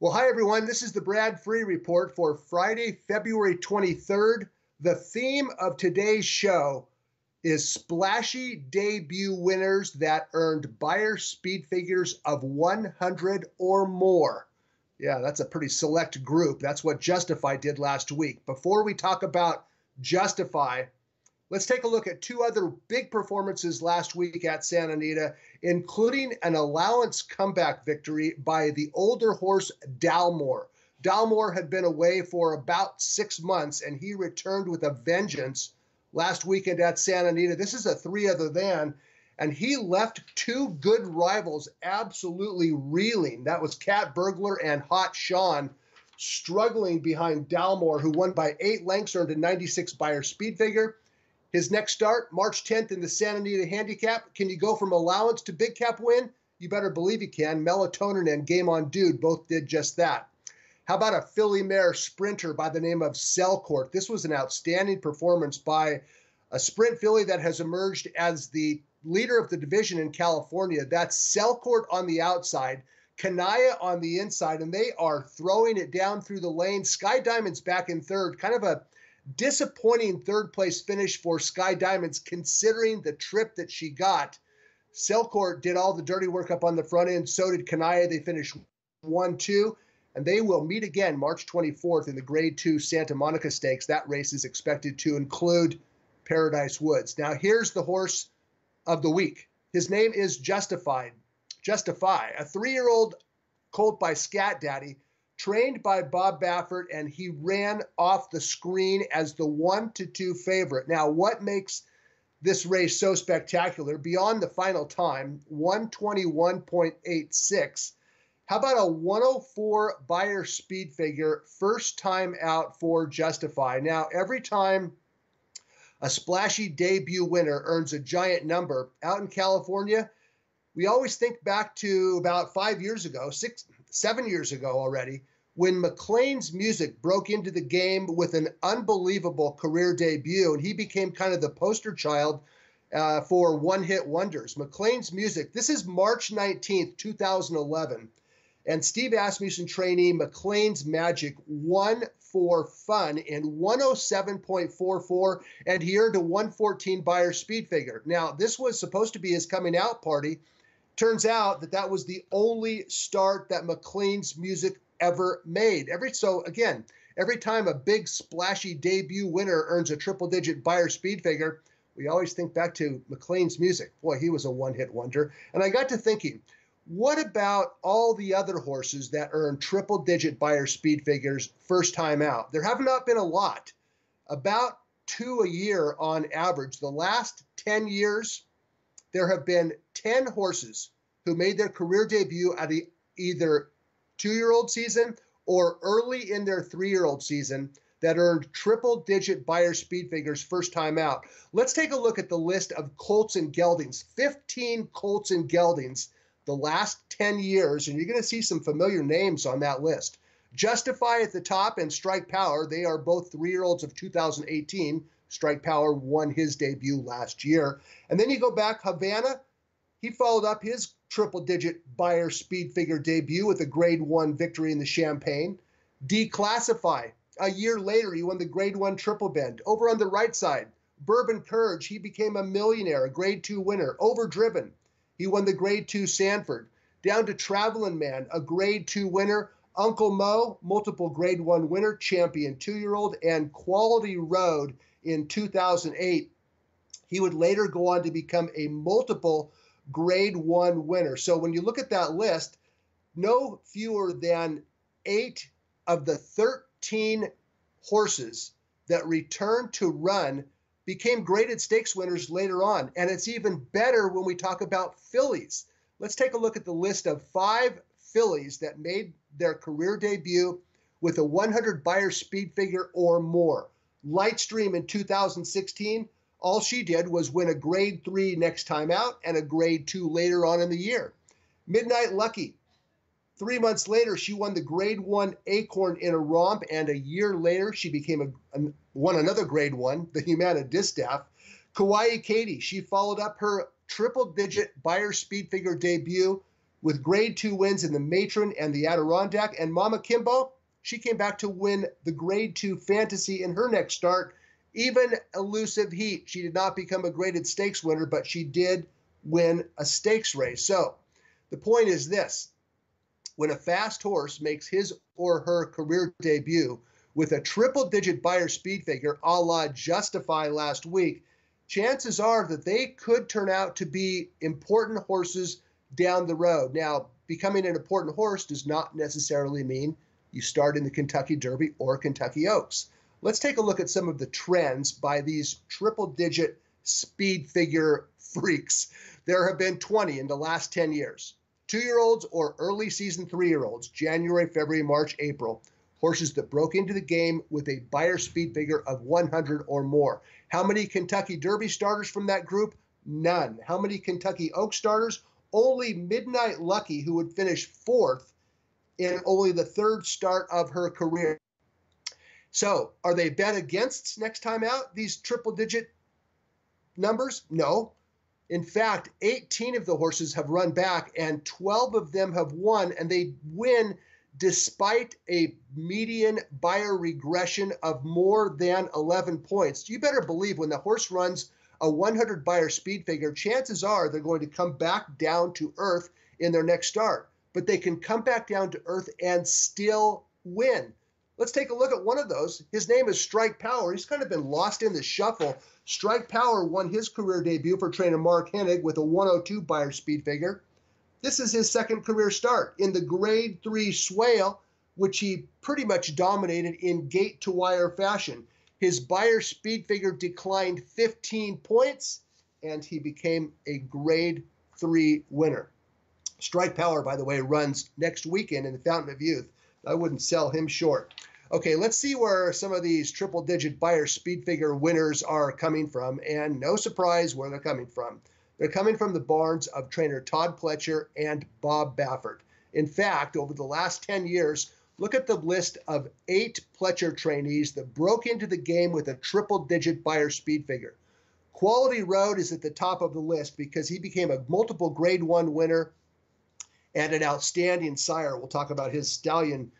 Well, hi, everyone. This is the Brad Free Report for Friday, February 23rd. The theme of today's show is splashy debut winners that earned Beyer speed figures of 100 or more. Yeah, that's a pretty select group. That's what Justify did last week. Before we talk about Justify, let's take a look at two other big performances last week at Santa Anita, including an allowance comeback victory by the older horse Dalmore. Dalmore had been away for about 6 months, and he returned with a vengeance last weekend at Santa Anita. This is a 3 other than, and he left two good rivals absolutely reeling. That was Cat Burglar and Hot Sean, struggling behind Dalmore, who won by 8 lengths, earned a 96 Beyer speed figure. His next start, March 10th in the Santa Anita Handicap. Can you go from allowance to big cap win? You better believe you can. Melatonin and Game On Dude both did just that. How about a filly mare sprinter by the name of Scorecard? This was an outstanding performance by a sprint filly that has emerged as the leader of the division in California. That's Scorecard on the outside, Kanaya on the inside, and they are throwing it down through the lane. Sky Diamond's back in third, kind of a disappointing third place finish for Sky Diamonds considering the trip that she got. Scorecard did all the dirty work up on the front end. So did Kanaya. They finished 1-2, and they will meet again March 24th in the Grade 2 Santa Monica Stakes. That race is expected to include Paradise Woods. Now here's the horse of the week. His name is Justify, a 3-year-old colt by Scat Daddy, trained by Bob Baffert, and he ran off the screen as the 1-2 favorite. Now, what makes this race so spectacular beyond the final time, 121.86? How about a 104 Beyer speed figure, first time out for Justify? Now, every time a splashy debut winner earns a giant number out in California, we always think back to about 5 years ago, 7 years ago already, when McLean's Music broke into the game with an unbelievable career debut, and he became kind of the poster child for one-hit wonders. McLean's Music, this is March 19th, 2011, and Steve Asmussen trainee McLean's Magic won for fun in 107.44, and he earned a 114 Beyer speed figure. Now, this was supposed to be his coming out party. Turns out that that was the only start that McLean's Music ever made. Every time a big splashy debut winner earns a triple-digit Beyer speed figure, we always think back to McLean's Music. Boy, he was a one-hit wonder. And I got to thinking, what about all the other horses that earn triple-digit Beyer speed figures first time out? There have not been a lot, about 2 a year on average. The last 10 years, there have been 10 horses who made their career debut at either 2-year-old season or early in their 3-year-old season that earned triple-digit Beyer speed figures first time out. Let's take a look at the list of colts and geldings. 15 colts and geldings the last 10 years, and you're going to see some familiar names on that list. Justify at the top and Strike Power, they are both 3-year-olds of 2018. Strike Power won his debut last year. And then you go back, Havana, he followed up his triple-digit Beyer speed figure debut with a Grade 1 victory in the Champagne. Declassify, a year later, he won the Grade 1 Triple Bend. Over on the right side, Bourbon Courage, he became a millionaire, a Grade 2 winner. Overdriven, he won the Grade 2 Sanford. Down to Travelin' Man, a Grade 2 winner. Uncle Mo, multiple Grade 1 winner, champion 2-year-old. And Quality Road in 2008. He would later go on to become a multiple Grade 1 winner. So when you look at that list, no fewer than 8 of the 13 horses that returned to run became graded stakes winners later on. And it's even better when we talk about fillies. Let's take a look at the list of 5 fillies that made their career debut with a 100 Beyer speed figure or more. Lightstream in 2016, all she did was win a Grade 3 next time out and a Grade 2 later on in the year. Midnight Lucky, 3 months later, she won the Grade 1 Acorn in a romp, and a year later, she won another Grade 1, the Humana Distaff. Kauai Katie, she followed up her triple-digit Beyer speed figure debut with grade 2 wins in the Matron and the Adirondack. And Mama Kimbo, she came back to win the grade 2 Fantasy in her next start. Even elusive Heat. She did not become a graded stakes winner, but she did win a stakes race. So the point is this. When a fast horse makes his or her career debut with a triple-digit Beyer speed figure a la Justify last week, chances are that they could turn out to be important horses down the road. Now, becoming an important horse does not necessarily mean you start in the Kentucky Derby or Kentucky Oaks. Let's take a look at some of the trends by these triple-digit speed figure freaks. There have been 20 in the last 10 years. 2-year-olds or early season 3-year-olds, January, February, March, April, horses that broke into the game with a Beyer speed figure of 100 or more. How many Kentucky Derby starters from that group? None. How many Kentucky Oaks starters? Only Midnight Lucky, who would finish 4th in only the 3rd start of her career. So are they bet against next time out, these triple-digit numbers? No. In fact, 18 of the horses have run back, and 12 of them have won, and they win despite a median Beyer regression of more than 11 points. You better believe when the horse runs a 100 Beyer speed figure, chances are they're going to come back down to earth in their next start. But they can come back down to earth and still win. Let's take a look at one of those. His name is Strike Power. He's kind of been lost in the shuffle. Strike Power won his career debut for trainer Mark Hennig with a 102 Beyer speed figure. This is his 2nd career start in the grade 3 Swale, which he pretty much dominated in gate-to-wire fashion. His Beyer speed figure declined 15 points, and he became a grade 3 winner. Strike Power, by the way, runs next weekend in the Fountain of Youth. I wouldn't sell him short. Okay, let's see where some of these triple-digit Beyer speed figure winners are coming from, and no surprise where they're coming from. They're coming from the barns of trainer Todd Pletcher and Bob Baffert. In fact, over the last 10 years, look at the list of 8 Pletcher trainees that broke into the game with a triple-digit Beyer speed figure. Quality Road is at the top of the list because he became a multiple grade 1 winner and an outstanding sire. We'll talk about his stallion,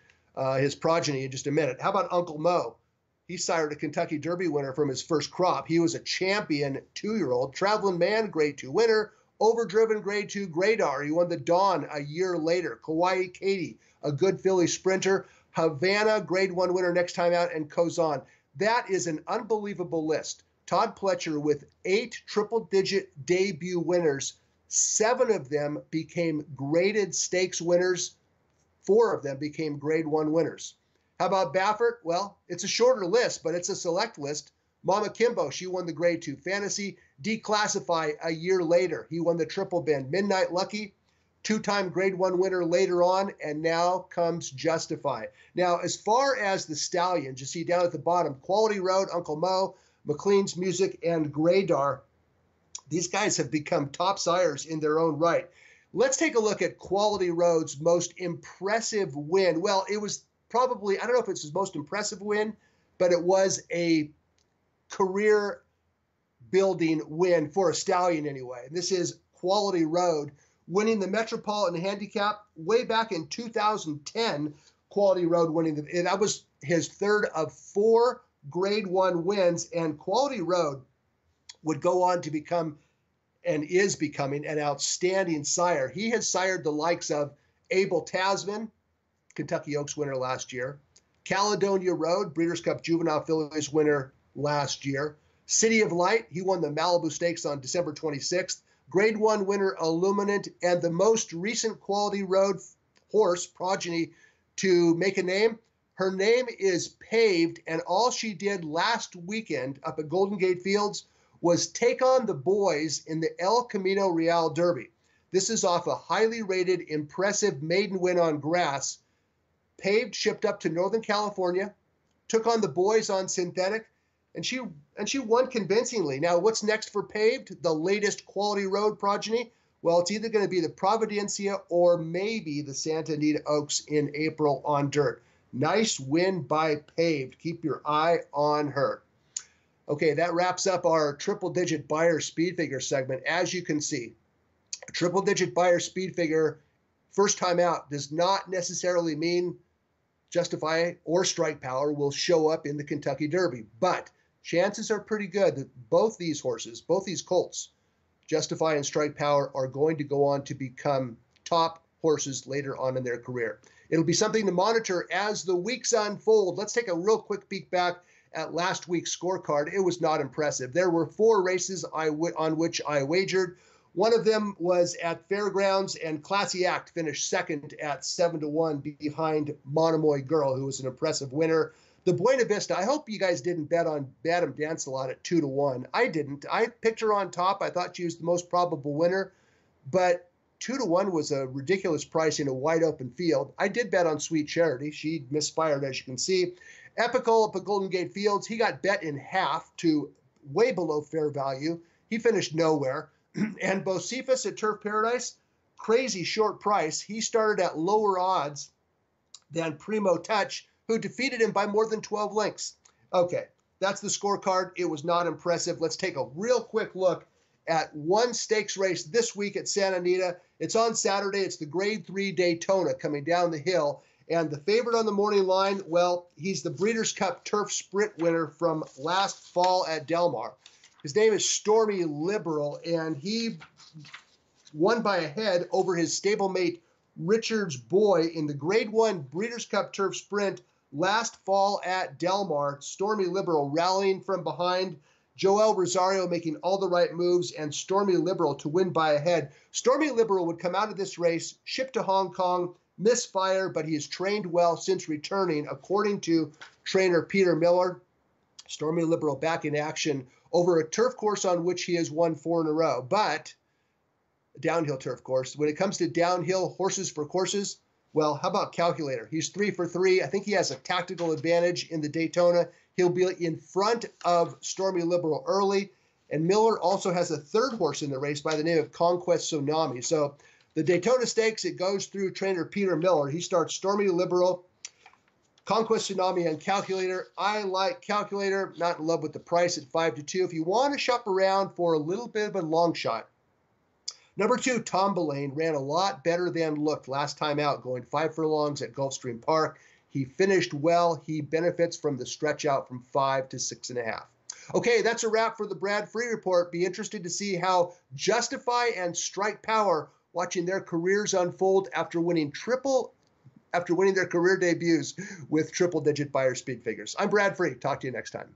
his progeny in just a minute. How about Uncle Mo? He sired a Kentucky Derby winner from his first crop. He was a champion 2-year-old. Traveling Man, grade 2 winner. Overdriven, grade 2 Gradar. He won the Dawn a year later. Kauai Katie, a good filly sprinter. Havana, grade 1 winner next time out, and Kozan. That is an unbelievable list. Todd Pletcher with 8 triple-digit debut winners. 7 of them became graded stakes winners. 4 of them became grade 1 winners. How about Baffert? Well, it's a shorter list, but it's a select list. Mama Kimbo, she won the grade 2 Fantasy. Declassify a year later. He won the Triple Bend. Midnight Lucky, 2-time grade 1 winner later on, and now comes Justify. Now, as far as the stallions, you see down at the bottom, Quality Road, Uncle Mo, McLean's Music, and Gradar. These guys have become top sires in their own right. Let's take a look at Quality Road's most impressive win. Well, it was probably, I don't know if it's his most impressive win, but it was a career-building win for a stallion anyway. This is Quality Road winning the Metropolitan Handicap way back in 2010. Quality Road winning that was his 3rd of 4 grade 1 wins, and Quality Road would go on to become and is becoming an outstanding sire. He has sired the likes of Abel Tasman, Kentucky Oaks winner last year, Caledonia Road, Breeders' Cup Juvenile Fillies winner last year, City of Light, he won the Malibu Stakes on December 26th, grade 1 winner Illuminant, and the most recent Quality Road horse progeny to make a name. Her name is Paved, and all she did last weekend up at Golden Gate Fields was take on the boys in the El Camino Real Derby. This is off a highly rated, impressive maiden win on grass. Paved shipped up to Northern California, took on the boys on synthetic, and she won convincingly. Now, what's next for Paved? The latest Quality Road progeny? Well, it's either going to be the Providencia or maybe the Santa Anita Oaks in April on dirt. Nice win by Paved. Keep your eye on her. Okay, that wraps up our triple-digit Beyer speed figure segment. As you can see, a triple-digit Beyer speed figure first time out does not necessarily mean Justify or Strike Power will show up in the Kentucky Derby, but chances are pretty good that both these horses, both these colts, Justify and Strike Power, are going to go on to become top horses later on in their career. It'll be something to monitor as the weeks unfold. Let's take a real quick peek back at last week's scorecard. It was not impressive. There were 4 races on which I wagered. One of them was at Fairgrounds, and Classy Act finished second at 7-1 behind Monomoy Girl, who was an impressive winner. The Buena Vista, I hope you guys didn't bet on Madame Dance-A-Lot at 2-1. I didn't. I picked her on top. I thought she was the most probable winner, but 2-1 was a ridiculous price in a wide open field. I did bet on Sweet Charity. She misfired, as you can see. Epical up at Golden Gate Fields, he got bet in half to way below fair value. He finished nowhere. And Bocephus at Turf Paradise, crazy short price. He started at lower odds than Primo Touch, who defeated him by more than 12 lengths. Okay, that's the scorecard. It was not impressive. Let's take a real quick look at one stakes race this week at Santa Anita. It's on Saturday. It's the Grade 3 Daytona coming down the hill. And the favorite on the morning line, well, he's the Breeders' Cup Turf Sprint winner from last fall at Del Mar. His name is Stormy Liberal, and he won by a head over his stablemate Richard's Boy in the Grade 1 Breeders' Cup Turf Sprint last fall at Del Mar. Stormy Liberal rallying from behind, Joel Rosario making all the right moves, and Stormy Liberal to win by a head. Stormy Liberal would come out of this race, shipped to Hong Kong, misfire, but he has trained well since returning, according to trainer Peter Miller. Stormy Liberal back in action over a turf course on which he has won 4 in a row, but a downhill turf course. When it comes to downhill horses for courses, well, how about Calculator? He's 3 for 3. I think he has a tactical advantage in the Daytona. He'll be in front of Stormy Liberal early, and Miller also has a third horse in the race by the name of Conquest Tsunami. So the Daytona Stakes, it goes through trainer Peter Miller. He starts Stormy Liberal, Conquest Tsunami, and Calculator. I like Calculator, not in love with the price at 5-2. If you want to shop around for a little bit of a long shot, number 2, Tombalane, ran a lot better than looked last time out, going 5 furlongs at Gulfstream Park. He finished well. He benefits from the stretch out from 5 to 6.5. Okay, that's a wrap for the Brad Free Report. Be interested to see how Justify and Strike Power, watching their careers unfold after winning their career debuts with triple-digit Beyer speed figures. I'm Brad Free. Talk to you next time.